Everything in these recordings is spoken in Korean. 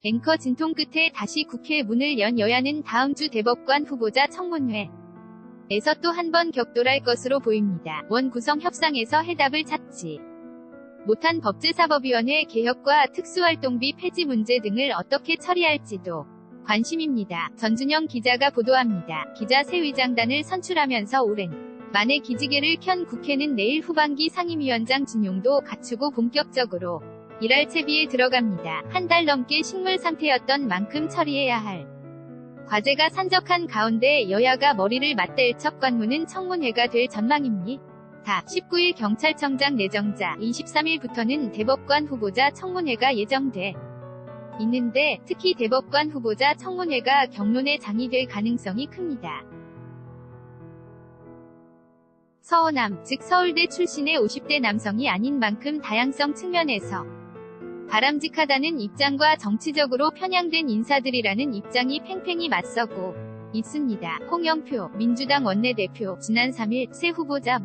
앵커 진통 끝에 다시 국회 문을 연 여야는 다음 주 대법관 후보자 청문회에서 또 한 번 격돌할 것으로 보입니다. 원 구성 협상에서 해답을 찾지 못한 법제사법위원회 개혁과 특수활동비 폐지 문제 등을 어떻게 처리할지도 관심입니다. 전준영 기자가 보도합니다. 기자 새 의장단을 선출하면서 오랜 만에 기지개를 켠 국회는 내일 후반기 상임위원장 준용도 갖추고 본격적으로 일할 채비에 들어갑니다. 한 달 넘게 식물 상태였던 만큼 처리해야 할 과제가 산적한 가운데 여야가 머리를 맞댈 첫 관문은 청문회가 될 전망입니다. 19일 경찰청장 내정자, 23일부터는 대법관 후보자 청문회가 예정돼 있는데 특히 대법관 후보자 청문회가 경론의 장이 될 가능성이 큽니다. 서호남, 즉 서울대 출신의 50대 남성이 아닌 만큼 다양성 측면에서 바람직하다는 입장과 정치적으로 편향된 인사들이라는 입장이 팽팽히 맞서고 있습니다. 홍영표 민주당 원내대표 지난 3일 새 후보자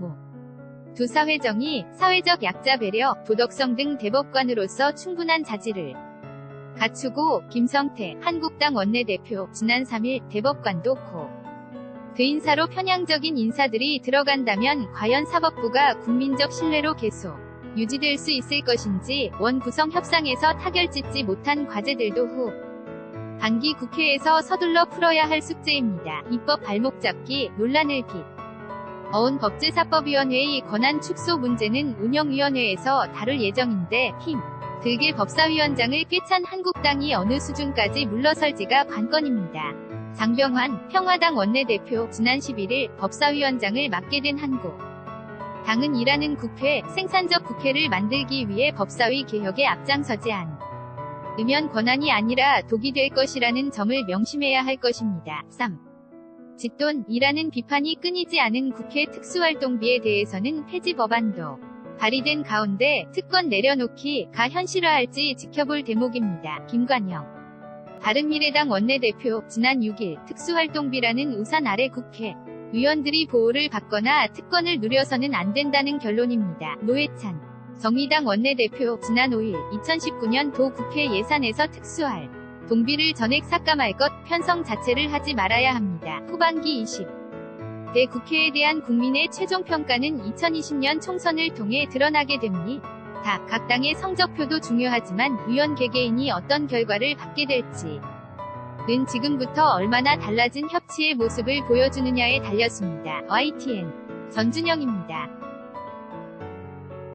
두 사회정의, 사회적 약자 배려, 도덕성 등 대법관으로서 충분한 자질을 갖추고 김성태 한국당 원내대표 지난 3일 대법관도 그 인사로 편향적인 인사들이 들어간다면 과연 사법부가 국민적 신뢰로 계속 유지될 수 있을 것인지 원 구성 협상에서 타결짓지 못한 과제들도 반기 국회에서 서둘러 풀어야 할 숙제입니다. 입법 발목 잡기 논란을 어온 법제사법위원회의 권한 축소 문제는 운영위원회에서 다룰 예정인데 힘들게 법사위원장을 꿰찬 한국당이 어느 수준까지 물러설지가 관건입니다. 장병환 평화당 원내대표 지난 11일 법사위원장을 맡게 된 한국당은 일하는 국회, 생산적 국회를 만들기 위해 법사위 개혁에 앞장서지 않으면 권한이 아니라 독이 될 것이라는 점을 명심해야 할 것입니다. 3. 짓돈이라는 비판이 끊이지 않은 국회 특수활동비에 대해서는 폐지 법안도 발의된 가운데 특권 내려놓기가 현실화할지 지켜볼 대목입니다. 김관영 바른미래당 원내대표 지난 6일 특수활동비라는 우산 아래 국회 의원들이 보호를 받거나 특권을 누려서는 안 된다는 결론입니다. 노회찬 정의당 원내대표 지난 5일 2019년 도 국회 예산에서 특수활동비를 전액 삭감할 것 편성 자체를 하지 말아야 합니다. 후반기 20대 국회에 대한 국민의 최종 평가는 2020년 총선을 통해 드러나게 됩니다. 각 당의 성적표도 중요하지만 의원 개개인이 어떤 결과를 받게 될지는 지금부터 얼마나 달라진 협치의 모습을 보여주느냐에 달렸습니다. YTN 전준영입니다.